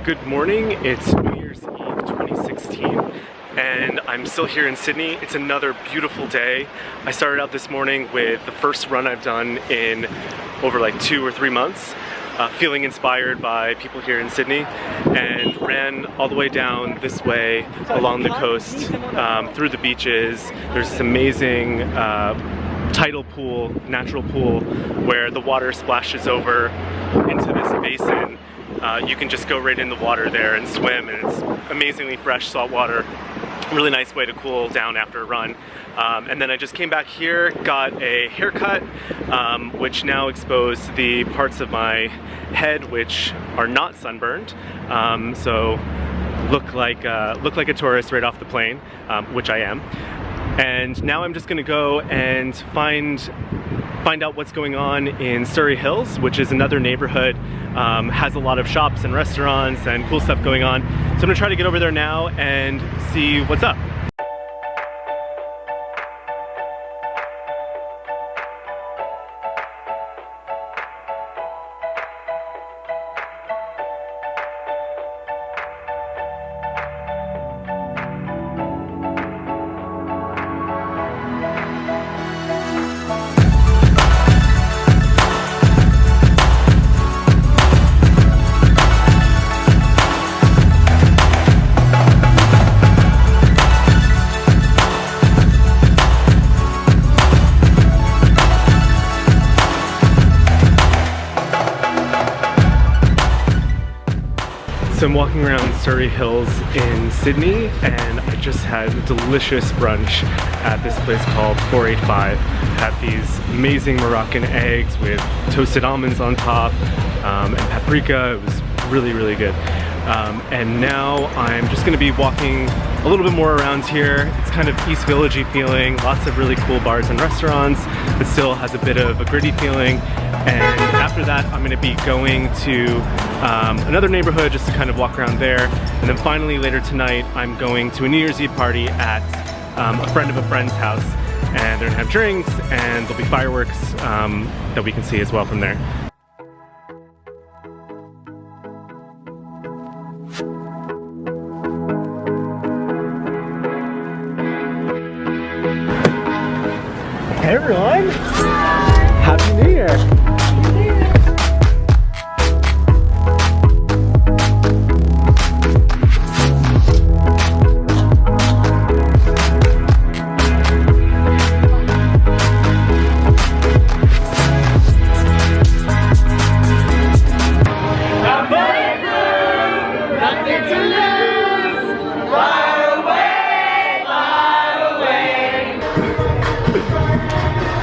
Good morning, it's New Year's Eve 2016 and I'm still here in Sydney. It's another beautiful day. I started out this morning with the first run I've done in over like 2 or 3 months, feeling inspired by people here in Sydney, and ran all the way down this way along the coast, through the beaches. There's this amazing tidal pool, natural pool, where the water splashes over into this basin. You can just go right in the water there and swim, and it's amazingly fresh salt water. Really nice way to cool down after a run. And then I just came back here, got a haircut, which now exposed the parts of my head which are not sunburned. So look like a tourist right off the plane, which I am. And now I'm just gonna go and find out what's going on in Surry Hills, which is another neighborhood, has a lot of shops and restaurants and cool stuff going on. So I'm gonna try to get over there now and see what's up. So I'm walking around Surry Hills in Sydney, and I just had a delicious brunch at this place called 485. Had these amazing Moroccan eggs with toasted almonds on top, and paprika. It was really, really good. And now I'm just gonna be walking a little bit more around here. It's kind of East Village-y feeling, lots of really cool bars and restaurants, but still has a bit of a gritty feeling. And after that, I'm gonna be going to another neighborhood just to kind of walk around there. And then finally later tonight, I'm going to a New Year's Eve party at a friend of a friend's house. And they're gonna have drinks, and there'll be fireworks that we can see as well from there. Hey everyone! Happy New Year!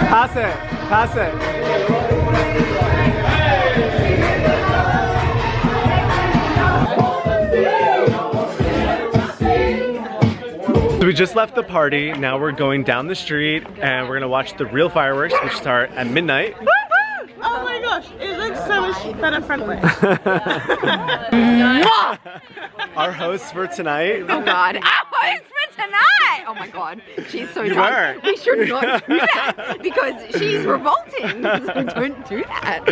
Pass it, pass it. So we just left the party, now we're going down the street and we're gonna watch the real fireworks, which start at midnight. Oh my gosh, it looks so much better front way. Our host for tonight. Oh god, our host for tonight! Oh my god, she's so drunk. We should not do that because she's revolting. So don't do that.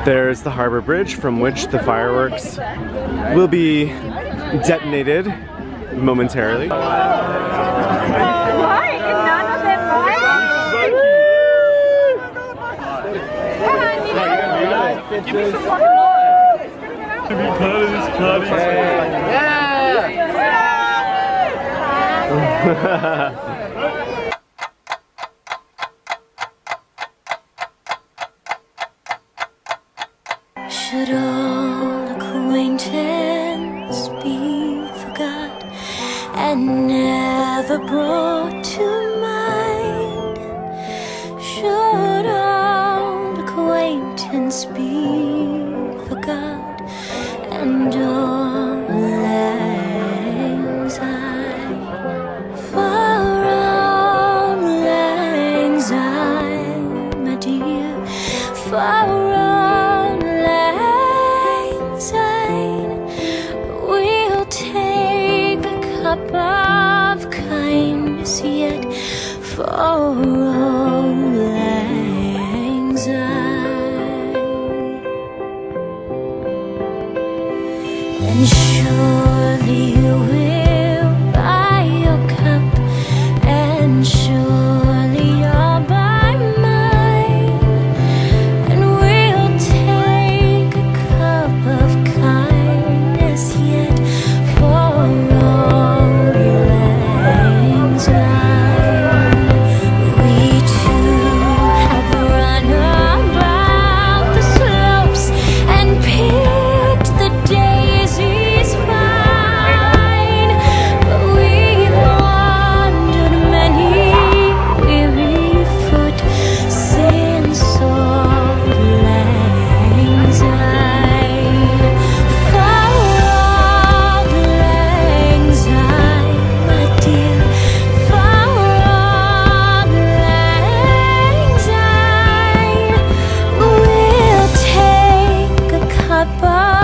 There's the Harbor Bridge from which the fireworks will be detonated momentarily. Why? None of them Give me some fucking Should all acquaintance be forgot and never brought to mind? Should all acquaintance be forgot and all lang syne? For all lang syne, my dear, for all lang syne, we'll take the cup of kindness yet for all lang syne. then surely you will buy your cup, and surely you'll buy mine, and we'll take a cup of kindness yet for all your lang syne. We two have run about the slopes and picked the daisies fine, but we've wandered many weary foot since old lang syne. For old lang syne, my dear, for old lang syne, we'll take a cup of